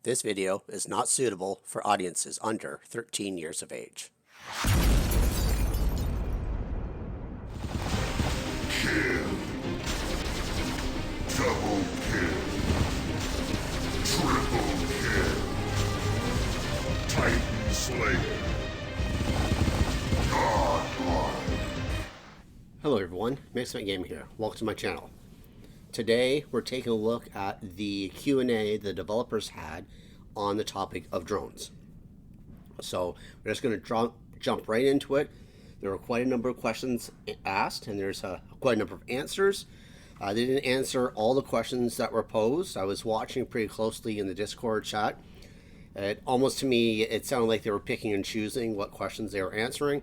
This video is not suitable for audiences under 13 years of age. Kill. Double kill. Triple kill. Titan Slayer. Godlike. Hello everyone, Mixfant Gaming here. Welcome to my channel. Today we're taking a look at the Q&A the developers had on the topic of drones. So we're just going to jump right into it. There were quite a number of questions asked, and there's quite a number of answers. They didn't answer all the questions that were posed. I was watching pretty closely in the Discord chat. Almost to me, it sounded like they were picking and choosing what questions they were answering.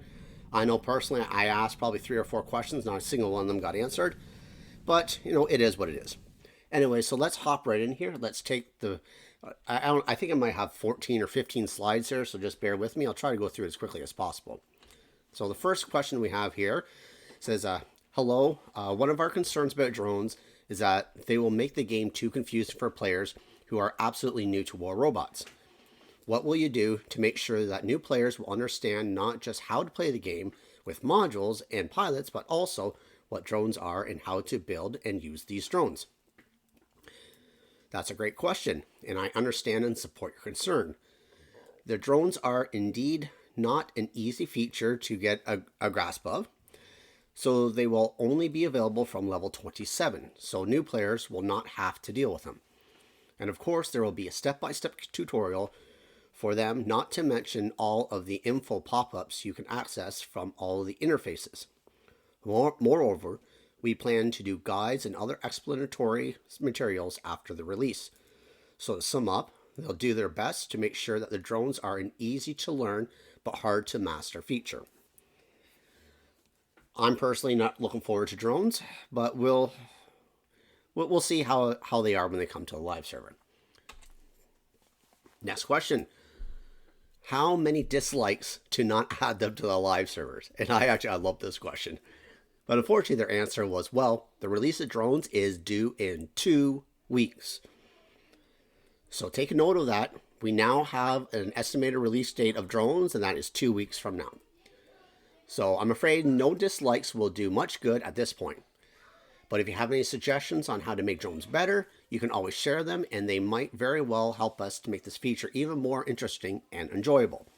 I know personally, I asked probably 3 or 4 questions, not a single one of them got answered. But, you know, it is what it is. Anyway, so let's hop right in here. Let's take the... I think I might have 14 or 15 slides here, so just bear with me. I'll try to go through it as quickly as possible. So the first question we have here says, hello, one of our concerns about drones is that they will make the game too confusing for players who are absolutely new to war robots. What will you do to make sure that new players will understand not just how to play the game with modules and pilots, but also what drones are and how to build and use these drones? That's a great question, and I understand and support your concern. The drones are indeed not an easy feature to get a grasp of, so they will only be available from level 27, so new players will not have to deal with them. And of course, there will be a step-by-step tutorial for them, not to mention all of the info pop-ups you can access from all of the interfaces. Moreover, we plan to do guides and other explanatory materials after the release. So to sum up, they'll do their best to make sure that the drones are an easy to learn but hard to master feature. I'm personally not looking forward to drones, but we'll see how they are when they come to a live server. Next question. How many dislikes to not add them to the live servers? And I love this question. But unfortunately, their answer was, well, the release of drones is due in 2 weeks. So take a note of that. We now have an estimated release date of drones, and that is 2 weeks from now. So I'm afraid no dislikes will do much good at this point. But if you have any suggestions on how to make drones better, you can always share them, and they might very well help us to make this feature even more interesting and enjoyable.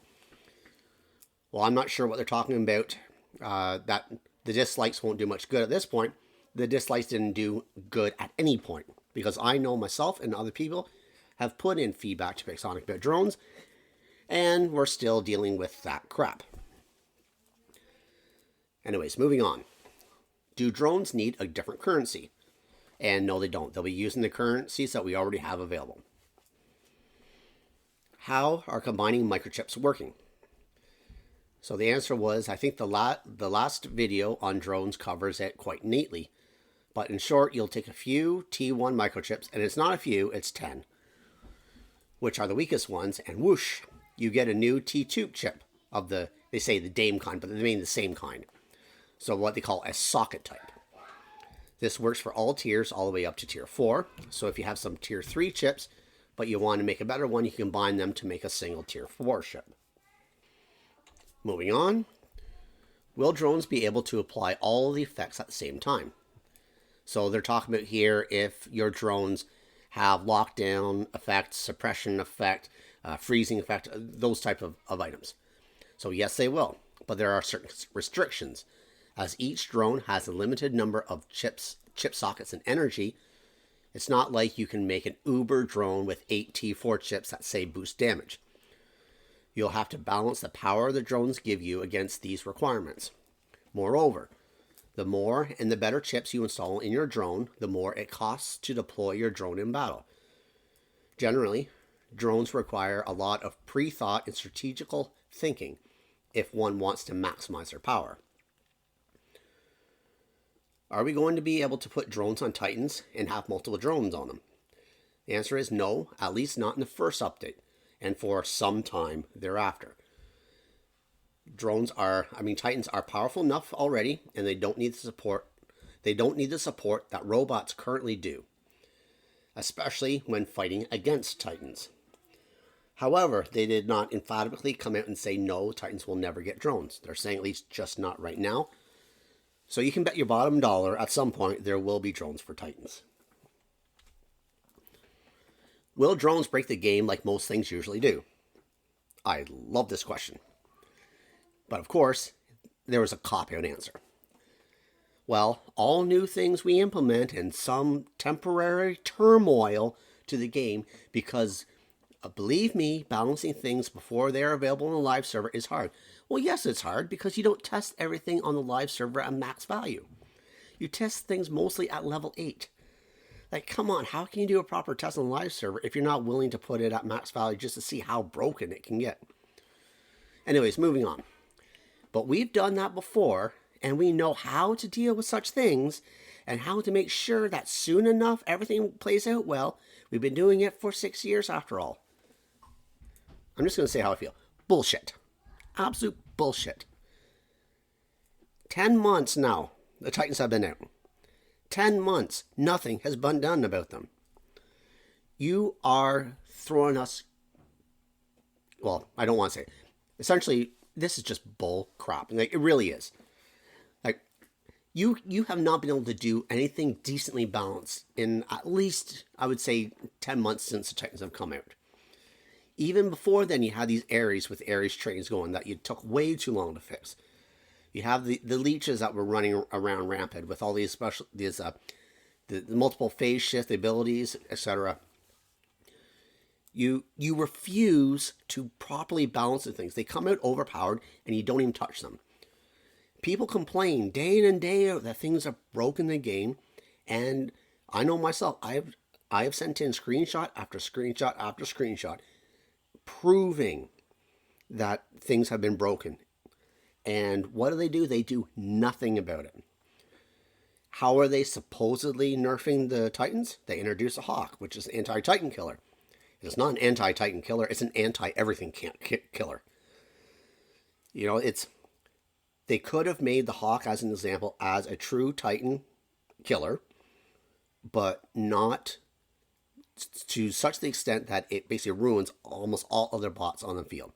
Well, I'm not sure what they're talking about, that the dislikes won't do much good at this point. The dislikes didn't do good at any point, because I know myself and other people have put in feedback to Pixonic about drones, and we're still dealing with that crap. Anyways, moving on. Do drones need a different currency? And no, they don't. They'll be using the currencies that we already have available. How are combining microchips working? So the answer was, I think the last video on drones covers it quite neatly. But in short, you'll take a few T1 microchips, and it's not a few, it's 10, which are the weakest ones, and whoosh, you get a new T2 chip of they say the Dame kind, but they mean the same kind. So what they call a socket type. This works for all tiers all the way up to tier 4. So if you have some tier 3 chips, but you want to make a better one, you can combine them to make a single tier 4 chip. Moving on, will drones be able to apply all the effects at the same time? So they're talking about here if your drones have lockdown effect, suppression effect, freezing effect, those type of items. So yes, they will, but there are certain restrictions. As each drone has a limited number of chip sockets and energy, it's not like you can make an Uber drone with 8 T4 chips that say boost damage. You'll have to balance the power the drones give you against these requirements. Moreover, the more and the better chips you install in your drone, the more it costs to deploy your drone in battle. Generally, drones require a lot of pre-thought and strategical thinking if one wants to maximize their power. Are we going to be able to put drones on Titans and have multiple drones on them? The answer is no, at least not in the first update, and for some time thereafter. Titans are powerful enough already, and they don't need the support that robots currently do, especially when fighting against Titans. However, they did not emphatically come out and say, no, Titans will never get drones. They're saying at least just not right now. So you can bet your bottom dollar at some point there will be drones for Titans. Will drones break the game like most things usually do? I love this question. But of course, there was a cop-out answer. Well, all new things we implement and some temporary turmoil to the game because, believe me, balancing things before they're available on the live server is hard. Well, yes, it's hard because you don't test everything on the live server at max value. You test things mostly at level 8. Like, come on, how can you do a proper test on the live server if you're not willing to put it at max value just to see how broken it can get? Anyways, moving on. But we've done that before, and we know how to deal with such things and how to make sure that soon enough everything plays out well. We've been doing it for 6 years after all. I'm just going to say how I feel. Bullshit. Absolute bullshit. 10 months now, the Titans have been out. 10 months, nothing has been done about them. You are throwing us... Well, I don't want to say it. Essentially, this is just bull crap. Like, it really is. Like, you have not been able to do anything decently balanced in at least, I would say, 10 months since the Titans have come out. Even before then, you had these Ares with Ares trains going that you took way too long to fix. You have the leeches that were running around rampant with all these special the multiple phase shift abilities, etc. You refuse to properly balance the things. They come out overpowered and you don't even touch them. People complain day in and day out that things are broken in the game, and I know myself. I have sent in screenshot after screenshot after screenshot proving that things have been broken. And what do? They do nothing about it. How are they supposedly nerfing the Titans? They introduce a Hawk, which is an anti-Titan killer. It's not an anti-Titan killer, it's an anti-everything killer. You know, they could have made the Hawk, as an example, as a true Titan killer, but not to such the extent that it basically ruins almost all other bots on the field.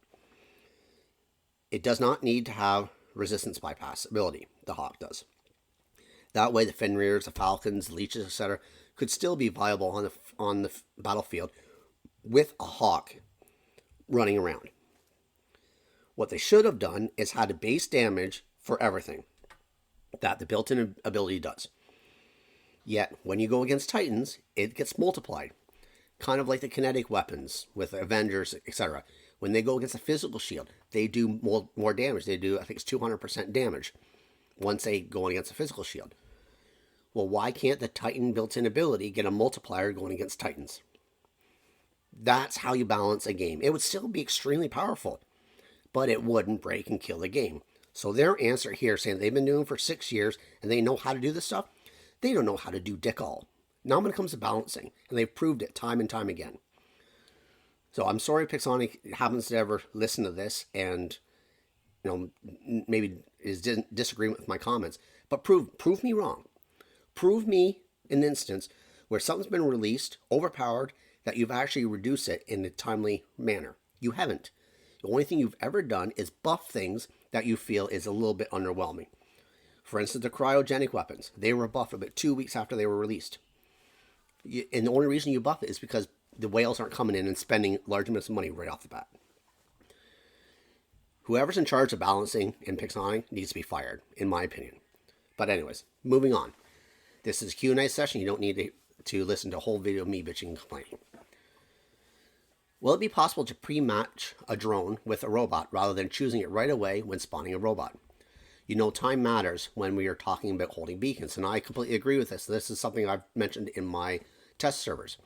It does not need to have resistance bypass ability. The Hawk does. That way the Fenrirs, the Falcons, the Leeches, etc. could still be viable on the battlefield with a Hawk running around. What they should have done is had a base damage for everything that the built-in ability does. Yet, when you go against Titans, it gets multiplied. Kind of like the kinetic weapons with Avengers, etc. When they go against a physical shield, they do more damage. They do, I think it's 200% damage once they go against a physical shield. Well, why can't the Titan built-in ability get a multiplier going against Titans? That's how you balance a game. It would still be extremely powerful, but it wouldn't break and kill the game. So their answer here, saying they've been doing it for 6 years and they know how to do this stuff, they don't know how to do dick all. Now when it comes to balancing, and they've proved it time and time again. So I'm sorry Pixonic happens to ever listen to this and, you know, maybe is disagreeing with my comments, but prove me wrong. Prove me an instance where something's been released, overpowered, that you've actually reduced it in a timely manner. You haven't. The only thing you've ever done is buff things that you feel is a little bit underwhelming. For instance, the cryogenic weapons. They were buffed about 2 weeks after they were released. And the only reason you buff it is because the whales aren't coming in and spending large amounts of money right off the bat. Whoever's in charge of balancing in Pixonic needs to be fired, in my opinion. But anyways, moving on. This is a Q&A session. You don't need to listen to a whole video of me bitching and complaining. Will it be possible to pre-match a drone with a robot rather than choosing it right away when spawning a robot? You know, time matters when we are talking about holding beacons, and I completely agree with this. This is something I've mentioned in my test servers.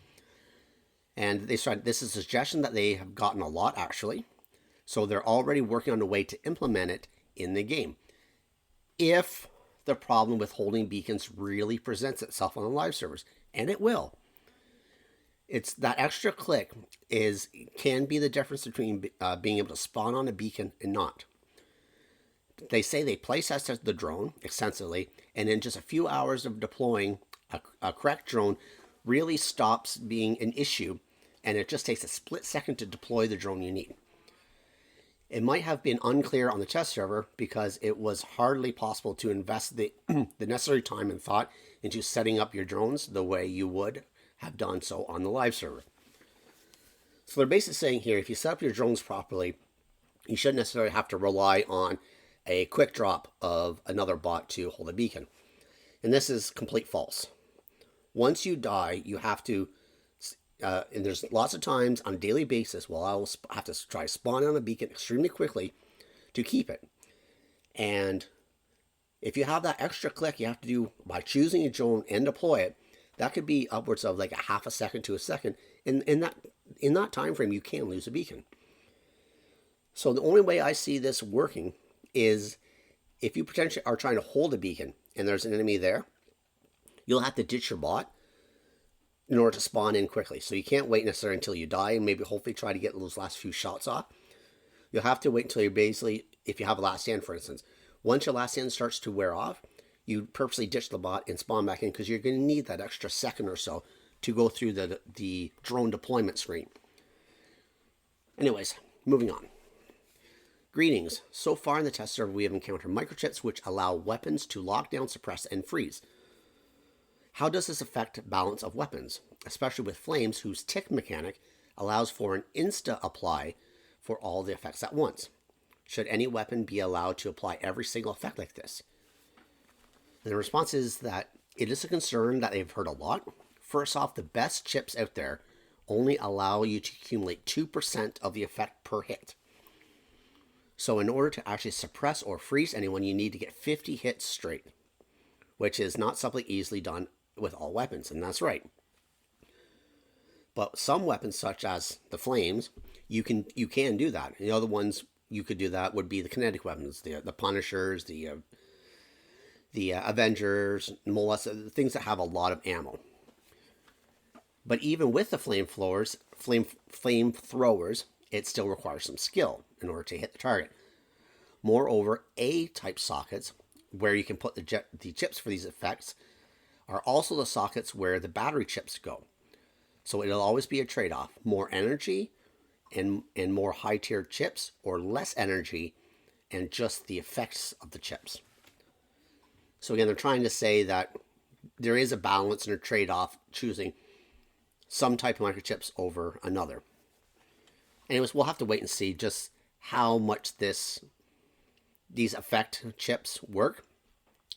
And this is a suggestion that they have gotten a lot, actually. So they're already working on a way to implement it in the game. If the problem with holding beacons really presents itself on the live servers, and it will. It's that extra click can be the difference between being able to spawn on a beacon and not. They say they place tested the drone extensively, and in just a few hours of deploying, a correct drone really stops being an issue and it just takes a split second to deploy the drone you need. It might have been unclear on the test server because it was hardly possible to invest the necessary time and thought into setting up your drones the way you would have done so on the live server. So they're basically saying here, if you set up your drones properly, you shouldn't necessarily have to rely on a quick drop of another bot to hold a beacon. And this is complete false. Once you die, you have to, and there's lots of times on a daily basis, well, I will have to try to spawn on a beacon extremely quickly to keep it. And if you have that extra click you have to do by choosing a drone and deploy it, that could be upwards of like a half a second to a second. In that time frame, you can lose a beacon. So the only way I see this working is if you potentially are trying to hold a beacon and there's an enemy there, you'll have to ditch your bot in order to spawn in quickly. So you can't wait necessarily until you die and maybe hopefully try to get those last few shots off. You'll have to wait until you're basically, if you have a last stand, for instance, once your last stand starts to wear off, you purposely ditch the bot and spawn back in because you're going to need that extra second or so to go through the drone deployment screen. Anyways, moving on. Greetings. So far in the test server, we have encountered microchips which allow weapons to lock down, suppress, and freeze. How does this affect balance of weapons, especially with flames whose tick mechanic allows for an insta-apply for all the effects at once? Should any weapon be allowed to apply every single effect like this? And the response is that it is a concern that they've heard a lot. First off, the best chips out there only allow you to accumulate 2% of the effect per hit. So in order to actually suppress or freeze anyone, you need to get 50 hits straight, which is not something easily done with all weapons, and that's right. But some weapons, such as the flames, you can do that. And the other ones you could do that would be the kinetic weapons, the Punishers, the Avengers, Molesta, things that have a lot of ammo. But even with the flamethrowers, it still requires some skill in order to hit the target. Moreover, A-type sockets, where you can put the chips for these effects, are also the sockets where the battery chips go. So it'll always be a trade-off. More energy and more high-tier chips, or less energy and just the effects of the chips. So again, they're trying to say that there is a balance and a trade-off choosing some type of microchips over another. Anyways, we'll have to wait and see just how much these effect chips work,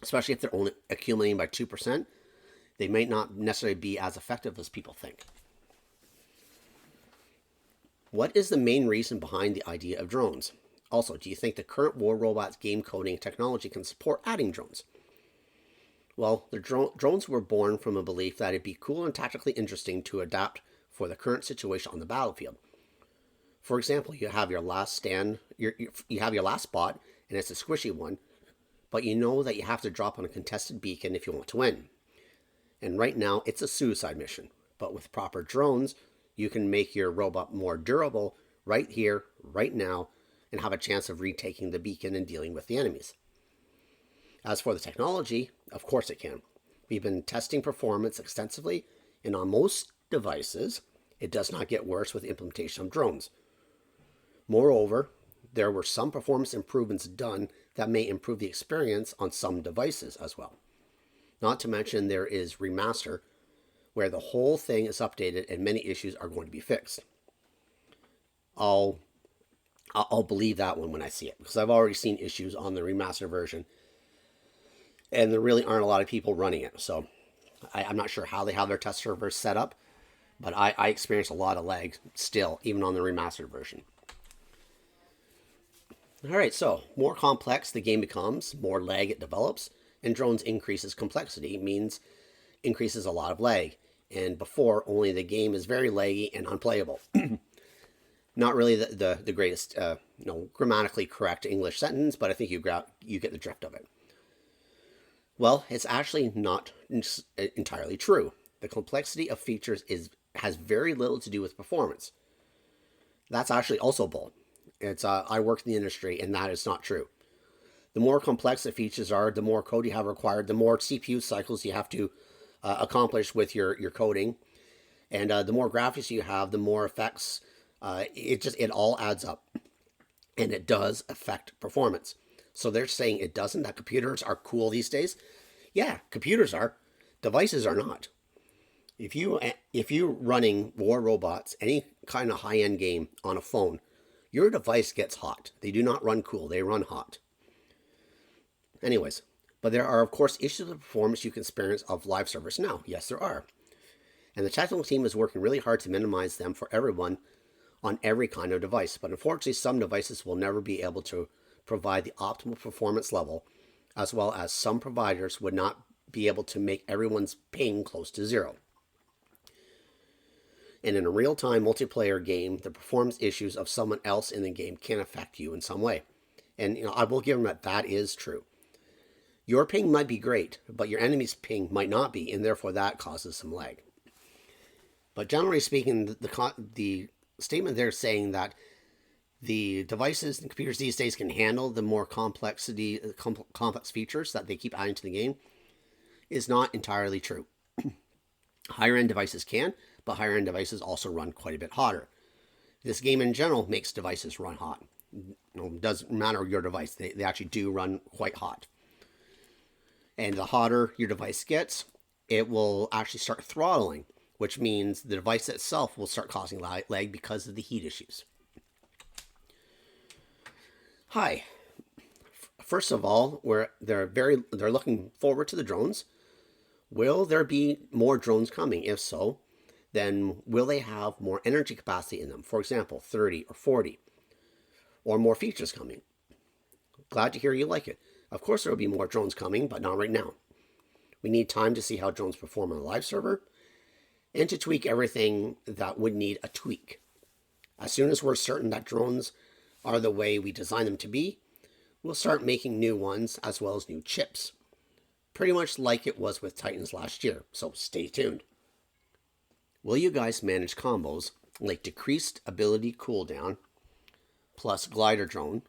especially if they're only accumulating by 2%. They might not necessarily be as effective as people think. What is the main reason behind the idea of drones? Also, do you think the current War Robots game coding technology can support adding drones? Well, the drones were born from a belief that it'd be cool and tactically interesting to adapt for the current situation on the battlefield. For example, you have your last stand, you have your last spot, and it's a squishy one, but you know that you have to drop on a contested beacon if you want to win. And right now, it's a suicide mission. But with proper drones, you can make your robot more durable right here, right now, and have a chance of retaking the beacon and dealing with the enemies. As for the technology, of course it can. We've been testing performance extensively, and on most devices, it does not get worse with the implementation of drones. Moreover, there were some performance improvements done that may improve the experience on some devices as well. Not to mention there is Remaster, where the whole thing is updated and many issues are going to be fixed. I'll believe that one when I see it, because I've already seen issues on the Remaster version, and there really aren't a lot of people running it. So I'm not sure how they have their test servers set up, but I experience a lot of lag still, even on the Remastered version. Alright, so more complex the game becomes, more lag it develops, and drones increases complexity means increases a lot of lag. And before, only the game is very laggy and unplayable. Not really the greatest, grammatically correct English sentence, but I think you get the drift of it. Well, it's actually not entirely true. The complexity of features has very little to do with performance. That's actually also bull. I work in the industry, and that is not true. The more complex the features are, the more code you have required, the more CPU cycles you have to accomplish with your coding, And the more graphics you have, the more effects. It all adds up, and it does affect performance. So they're saying it doesn't. That computers are cool these days. Yeah, computers are. Devices are not. If you running War Robots, any kind of high end game on a phone, your device gets hot. They do not run cool. They run hot. Anyways, but there are of course issues with performance you can experience of live servers now. Yes, there are. And the technical team is working really hard to minimize them for everyone on every kind of device. But unfortunately, some devices will never be able to provide the optimal performance level, as well as some providers would not be able to make everyone's ping close to zero. And in a real-time multiplayer game, the performance issues of someone else in the game can affect you in some way. And I will give them that is true. Your ping might be great, but your enemy's ping might not be, and therefore that causes some lag. But generally speaking, the statement there saying that the devices and computers these days can handle the more complex features that they keep adding to the game is not entirely true. Higher end devices can, but higher end devices also run quite a bit hotter. This game in general makes devices run hot. It doesn't matter your device, they actually do run quite hot. And the hotter your device gets, it will actually start throttling, which means the device itself will start causing lag because of the heat issues. Hi. First of all, they're looking forward to the drones. Will there be more drones coming? If so, then will they have more energy capacity in them? For example, 30 or 40, or more features coming? Glad to hear you like it. Of course, there will be more drones coming, but not right now. We need time to see how drones perform on a live server, and to tweak everything that would need a tweak. As soon as we're certain that drones are the way we design them to be, we'll start making new ones as well as new chips. Pretty much like it was with Titans last year, so stay tuned. Will you guys manage combos like decreased ability cooldown plus glider drone,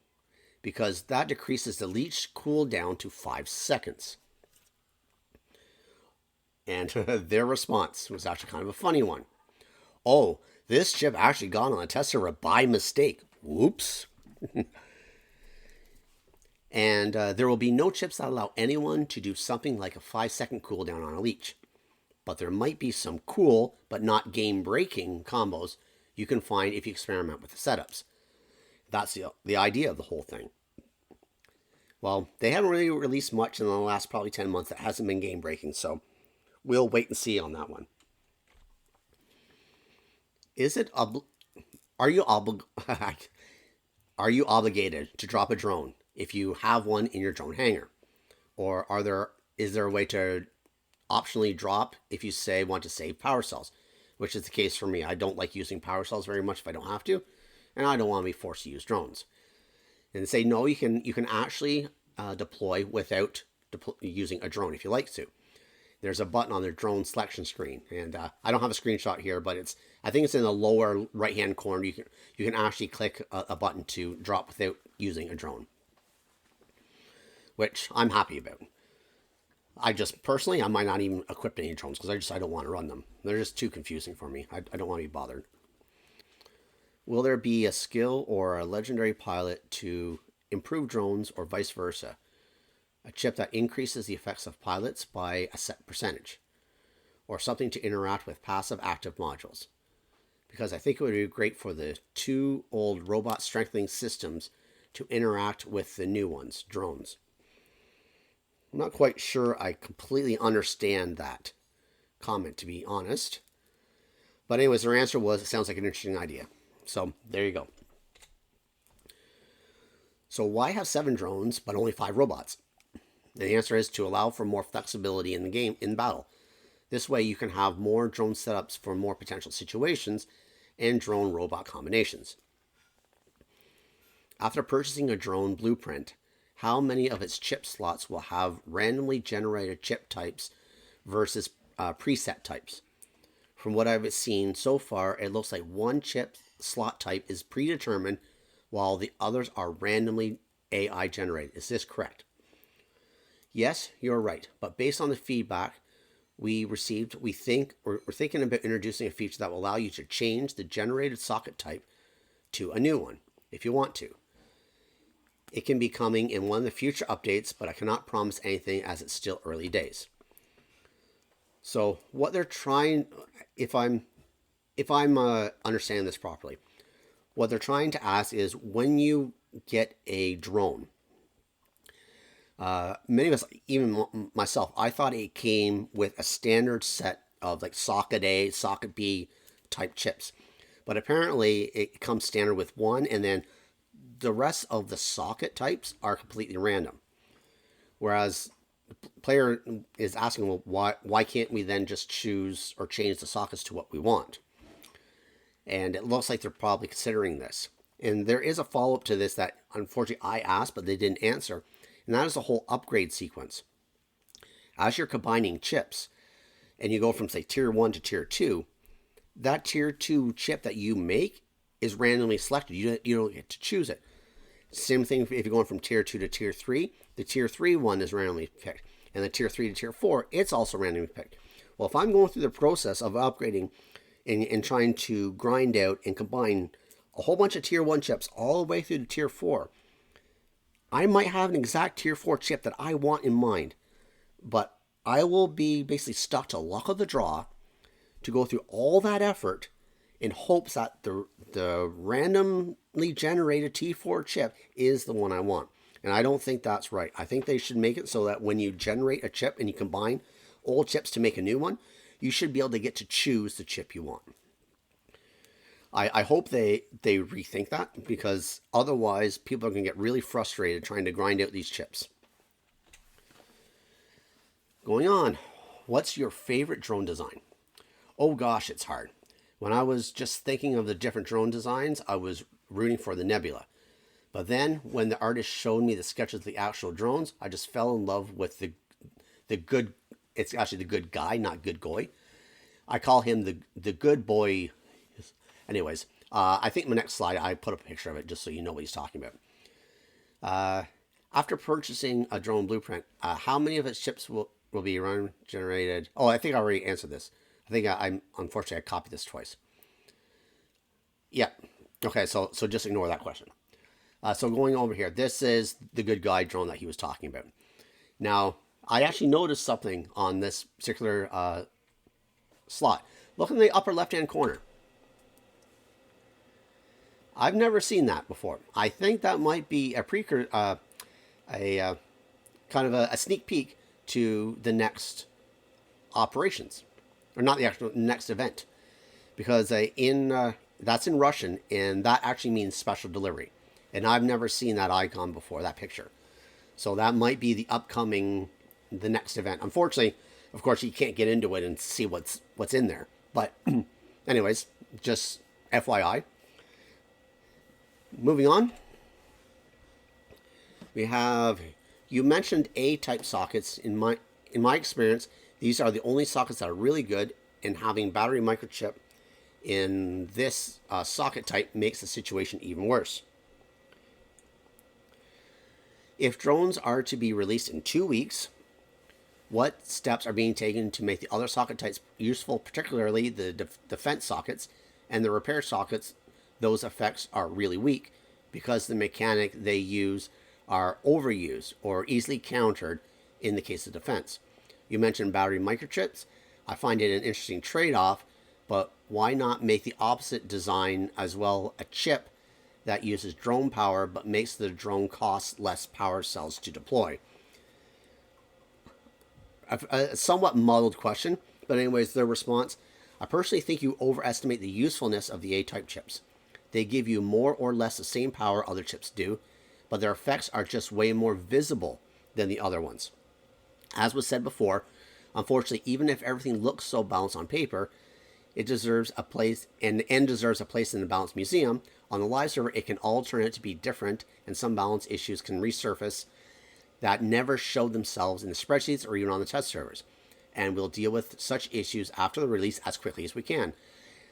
because that decreases the leech cooldown to 5 seconds? And their response was actually kind of a funny one. Oh, this chip actually got on a test server by mistake. Whoops. And there will be no chips that allow anyone to do something like a 5-second cooldown on a leech. But there might be some cool, but not game-breaking combos you can find if you experiment with the setups. That's the idea of the whole thing. Well, they haven't really released much in the last probably 10 months that hasn't been game-breaking, so we'll wait and see on that one. Are you obligated to drop a drone if you have one in your drone hangar? Or is there a way to optionally drop if you want to save power cells, which is the case for me. I don't like using power cells very much if I don't have to, and I don't want to be forced to use drones. And say no, you can actually deploy without using a drone if you like to. There's a button on their drone selection screen, and I don't have a screenshot here, but I think it's in the lower right hand corner. You can actually click a button to drop without using a drone, which I'm happy about. I might not even equip any drones because I don't want to run them. They're just too confusing for me. I don't want to be bothered. Will there be a skill or a legendary pilot to improve drones or vice versa? A chip that increases the effects of pilots by a set percentage, or something to interact with passive active modules. Because I think it would be great for the 2 old robot strengthening systems to interact with the new ones, drones. I'm not quite sure I completely understand that comment, to be honest. But anyways, their answer was, it sounds like an interesting idea. So there you go. So why have 7 drones but only 5 robots? The answer is to allow for more flexibility in the game, in battle. This way you can have more drone setups for more potential situations and drone-robot combinations. After purchasing a drone blueprint, how many of its chip slots will have randomly generated chip types versus preset types? From what I've seen so far, it looks like one chip slot type is predetermined while the others are randomly AI generated. Is this correct? Yes, you're right, but based on the feedback we're thinking about introducing a feature that will allow you to change the generated socket type to a new one if you want to. It can be coming in one of the future updates, but I cannot promise anything as it's still early days. So what they're trying, if I'm understanding this properly, what they're trying to ask is when you get a drone, many of us, even myself, I thought it came with a standard set of like socket A, socket B type chips. But apparently it comes standard with one, and then the rest of the socket types are completely random. Whereas the player is asking, well, why can't we then just choose or change the sockets to what we want? And it looks like they're probably considering this. And there is a follow-up to this that unfortunately I asked, but they didn't answer. And that is the whole upgrade sequence. As you're combining chips, and you go from, say, Tier 1 to Tier 2, that Tier 2 chip that you make is randomly selected. You don't get to choose it. Same thing if you're going from Tier 2 to Tier 3. The Tier 3 one is randomly picked. And the Tier 3 to Tier 4, it's also randomly picked. Well, if I'm going through the process of upgrading and trying to grind out and combine a whole bunch of Tier 1 chips all the way through to Tier 4, I might have an exact Tier 4 chip that I want in mind, but I will be basically stuck to luck of the draw to go through all that effort in hopes that the randomly generated T4 chip is the one I want. And I don't think that's right. I think they should make it so that when you generate a chip and you combine old chips to make a new one, you should be able to get to choose the chip you want. I hope they rethink that, because otherwise people are going to get really frustrated trying to grind out these chips. Going on, what's your favorite drone design? Oh gosh, it's hard. When I was just thinking of the different drone designs, I was rooting for the Nebula. But then when the artist showed me the sketches of the actual drones, I just fell in love with the good, it's actually the good guy, not good goy. I call him the good boy. Anyways, I think my next slide, I put up a picture of it just so you know what he's talking about. After purchasing a drone blueprint, how many of its chips will be run generated? Oh, I think I already answered this. I think unfortunately I copied this twice. Yeah. Okay, so just ignore that question. So going over here, this is the good guy drone that he was talking about. Now, I actually noticed something on this particular slot. Look in the upper left-hand corner. I've never seen that before. I think that might be a precursor, kind of a sneak peek to the next operations, or not the actual next event, because that's in Russian, and that actually means special delivery, and I've never seen that icon before, that picture. So that might be the next event. Unfortunately, of course, you can't get into it and see what's in there. But anyways, just FYI. Moving on, we have, you mentioned A-type sockets. In my experience, these are the only sockets that are really good, and having battery microchip in this socket type makes the situation even worse. If drones are to be released in 2 weeks, what steps are being taken to make the other socket types useful, particularly the defense sockets and the repair sockets? Those effects are really weak because the mechanic they use are overused or easily countered in the case of defense. You mentioned battery microchips. I find it an interesting trade-off, but why not make the opposite design as well, a chip that uses drone power but makes the drone cost less power cells to deploy? A somewhat muddled question, but anyways, their response: I personally think you overestimate the usefulness of the A-type chips. They give you more or less the same power other chips do, but their effects are just way more visible than the other ones. As was said before, unfortunately, even if everything looks so balanced on paper, it deserves a place, and the end deserves a place in the Balance Museum. On the live server, it can all turn out to be different, and some balance issues can resurface that never showed themselves in the spreadsheets or even on the test servers. And we'll deal with such issues after the release as quickly as we can.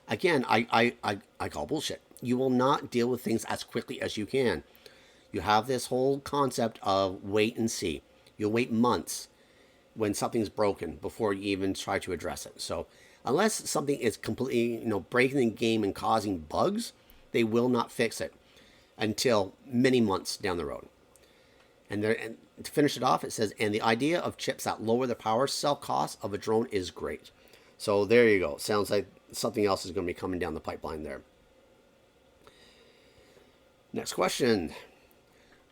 Again, I call bullshit. You will not deal with things as quickly as you can. You have this whole concept of wait and see. You'll wait months. when something's broken before you even try to address it. So unless something is completely, breaking the game and causing bugs, they will not fix it until many months down the road. And to finish it off, it says, and the idea of chips that lower the power cell cost of a drone is great. So there you go. Sounds like something else is going to be coming down the pipeline there. Next question.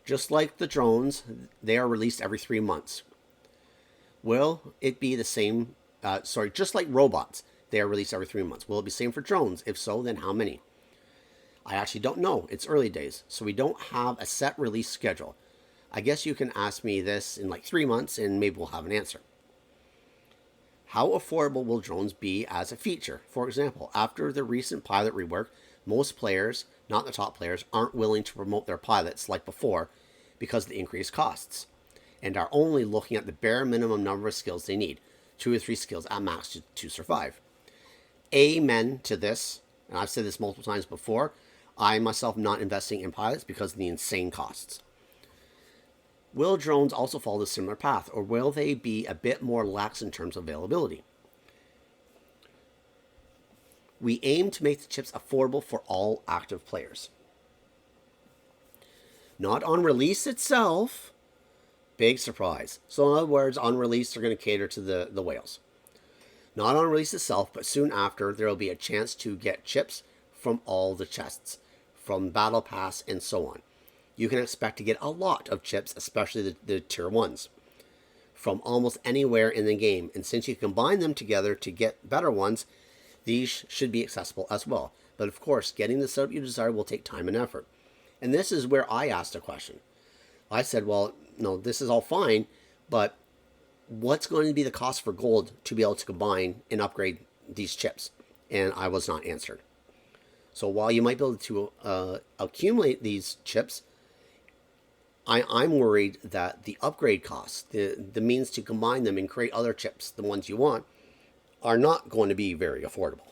Just like the drones, they are released every 3 months. Will it be the same? Just like robots, they are released every 3 months. Will it be the same for drones? If so, then how many? I actually don't know. It's early days, so we don't have a set release schedule. I guess you can ask me this in like 3 months and maybe we'll have an answer. How affordable will drones be as a feature? For example, after the recent pilot rework, most players, not the top players, aren't willing to promote their pilots like before because of the increased costs, and are only looking at the bare minimum number of skills they need, 2 or 3 skills at max to survive. Amen to this, and I've said this multiple times before. I myself am not investing in pilots because of the insane costs. Will drones also follow a similar path, or will they be a bit more lax in terms of availability? We aim to make the chips affordable for all active players. Not on release itself. Big surprise. So in other words, on release, they're going to cater to the whales. Not on release itself, but soon after, there will be a chance to get chips from all the chests, from Battle Pass and so on. You can expect to get a lot of chips, especially the tier 1s, from almost anywhere in the game. And since you combine them together to get better ones, these should be accessible as well. But of course, getting the setup you desire will take time and effort. And this is where I asked a question. I said, well, no, this is all fine, but what's going to be the cost for gold to be able to combine and upgrade these chips? And I was not answered. So while you might be able to accumulate these chips, I'm worried that the upgrade costs, the means to combine them and create other chips, the ones you want, are not going to be very affordable.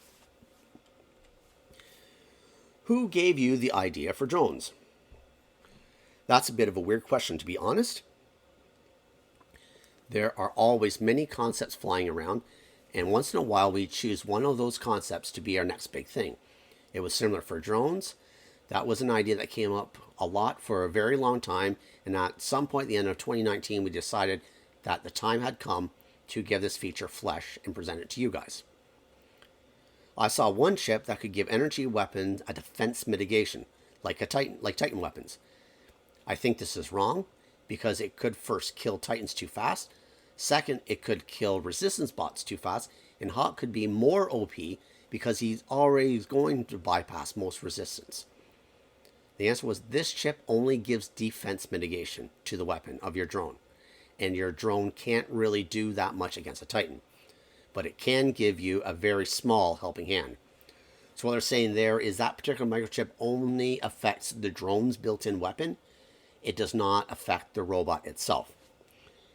Who gave you the idea for drones? That's a bit of a weird question, to be honest. There are always many concepts flying around, and once in a while we choose one of those concepts to be our next big thing. It was similar for drones. That was an idea that came up a lot for a very long time, and at some point at the end of 2019, we decided that the time had come to give this feature flesh and present it to you guys. I saw one chip that could give energy weapons a defense mitigation, like Titan weapons. I think this is wrong, because it could first kill Titans too fast. Second, it could kill resistance bots too fast, and Hawk could be more OP because he's already going to bypass most resistance. The answer was this chip only gives defense mitigation to the weapon of your drone, and your drone can't really do that much against a Titan, but it can give you a very small helping hand. So what they're saying there is that particular microchip only affects the drone's built-in weapon. It does not affect the robot itself,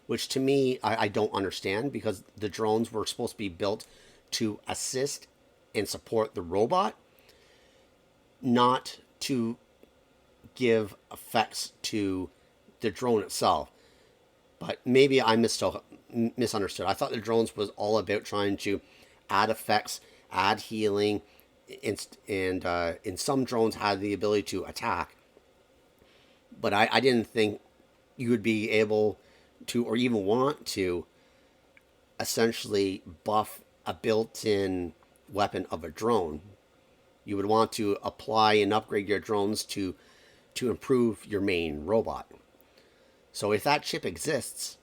which to me, I don't understand, because the drones were supposed to be built to assist and support the robot, not to give effects to the drone itself. But maybe I misunderstood. I thought the drones was all about trying to add effects, add healing, and some drones had the ability to attack. But I didn't think you would be able to, or even want to, essentially buff a built-in weapon of a drone. You would want to apply and upgrade your drones to improve your main robot. So if that chip exists,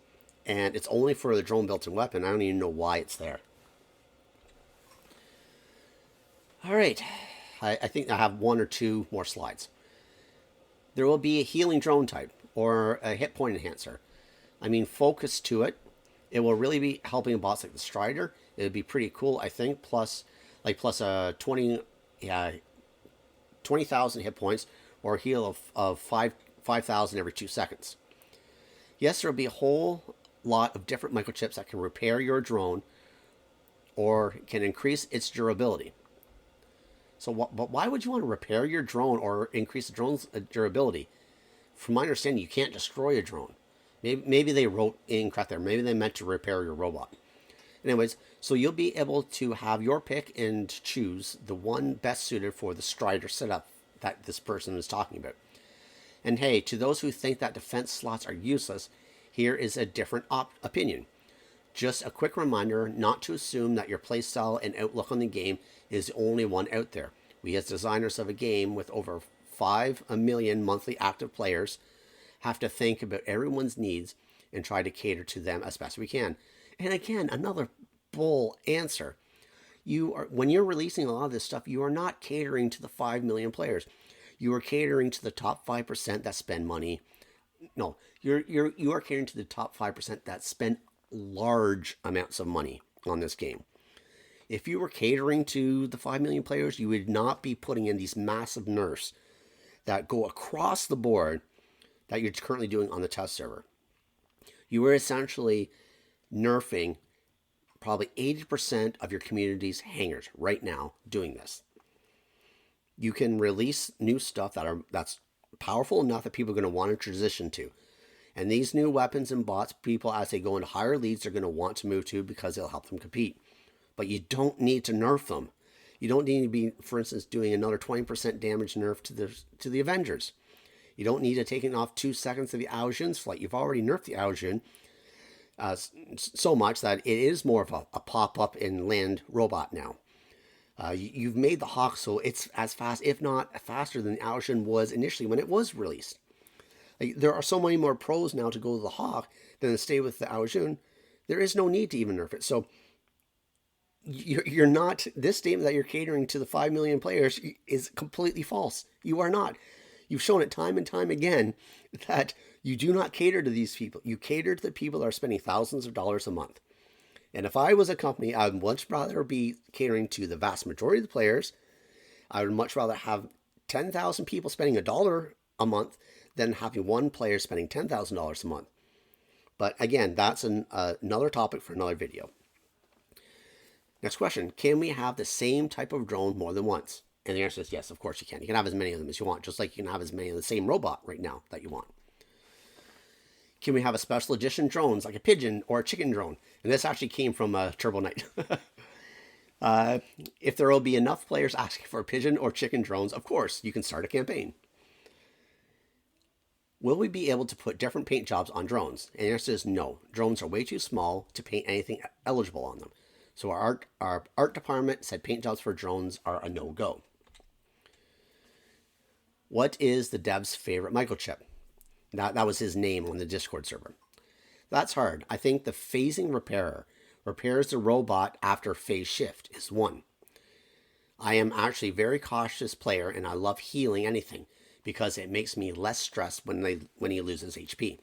and it's only for the drone built-in weapon, I don't even know why it's there. All right, I think I have 1 or 2 more slides. There will be a healing drone type, or a hit point enhancer. I mean, focus to it. It will really be helping bots like the Strider. It would be pretty cool, I think. Plus a 20,000 hit points, or a heal of 5,000 every 2 seconds. Yes, there will be a whole lot of different microchips that can repair your drone, or can increase its durability. So, but why would you want to repair your drone or increase the drone's durability? From my understanding, you can't destroy a drone. Maybe they wrote incorrect there. Maybe they meant to repair your robot. Anyways, so you'll be able to have your pick and choose the one best suited for the Strider setup that this person is talking about. And hey, to those who think that defense slots are useless, here is a different opinion. Just a quick reminder not to assume that your playstyle and outlook on the game is the only one out there. We as designers of a game with over 5 million monthly active players have to think about everyone's needs and try to cater to them as best we can. And again, another bull answer. When you're releasing a lot of this stuff, you are not catering to the 5 million players. You are catering to the top 5% that spend money. No, you are catering to the top 5% that spend large amounts of money on this game. If you were catering to the 5 million players, you would not be putting in these massive nerfs that go across the board that you're currently doing on the test server. You are essentially nerfing probably 80% of your community's hangers right now doing this. You can release new stuff that's powerful enough that people are going to want to transition to. And these new weapons and bots, people as they go into higher leagues are going to want to move to because it'll help them compete. But you don't need to nerf them. You don't need to be, for instance, doing another 20% damage nerf to the Avengers. You don't need to take off 2 seconds of the Aojin's flight. You've already nerfed the Aojin so much that it is more of a pop-up and land robot now. You've made the Hawk so it's as fast, if not faster than the Aojin was initially when it was released. There are so many more pros now to go to the Hawk than to stay with the Aojin. There is no need to even nerf it. So you're not, this statement that you're catering to the 5 million players is completely false. You are not. You've shown it time and time again that you do not cater to these people. You cater to the people that are spending thousands of dollars a month. And if I was a company, I would much rather be catering to the vast majority of the players. I would much rather have 10,000 people spending $1 a month than having one player spending $10,000 a month. But again, that's another topic for another video. Next question, can we have the same type of drone more than once? And the answer is yes, of course you can. You can have as many of them as you want, just like you can have as many of the same robot right now that you want. Can we have a special edition drones, like a pigeon or a chicken drone? And this actually came from Turbo Knight. If there will be enough players asking for pigeon or chicken drones, of course, you can start a campaign. Will we be able to put different paint jobs on drones? And the answer is no. Drones are way too small to paint anything eligible on them. So our art department said paint jobs for drones are a no-go. What is the dev's favorite microchip? That was his name on the Discord server. That's hard. I think the phasing repairer repairs the robot after phase shift is one. I am actually a very cautious player and I love healing anything because it makes me less stressed when he loses HP.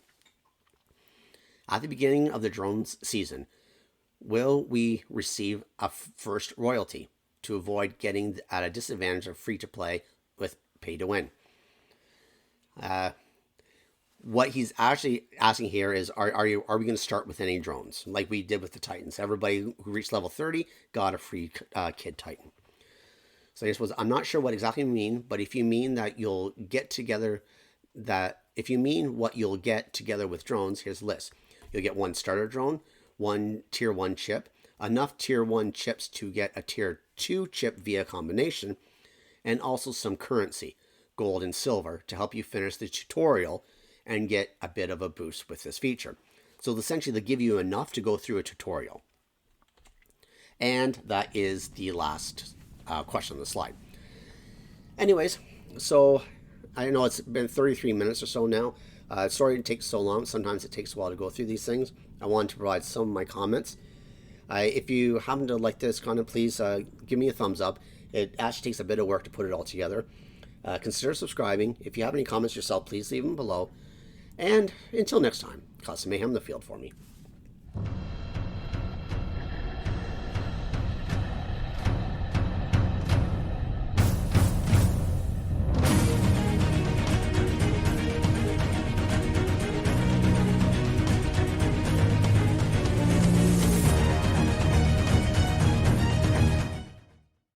At the beginning of the drones season, will we receive a first royalty to avoid getting at a disadvantage of free-to-play with pay-to-win? What he's actually asking here is, are we going to start with any drones like we did with the Titans? Everybody who reached level 30 got a free Kid Titan. So I suppose I'm not sure what exactly you mean, but if you mean that you'll get together, if you mean what you'll get together with drones, here's the list. You'll get one starter drone, one tier 1 chip, enough tier 1 chips to get a tier 2 chip via combination, and also some currency, gold and silver, to help you finish the tutorial and get a bit of a boost with this feature. So essentially they give you enough to go through a tutorial. And that is the last question on the slide. Anyways, so I know it's been 33 minutes or so now. Sorry it takes so long. Sometimes it takes a while to go through these things. I wanted to provide some of my comments. If you happen to like this content, please give me a thumbs up. It actually takes a bit of work to put it all together. Consider subscribing. If you have any comments yourself, please leave them below. And until next time, cause some mayhem in the field for me.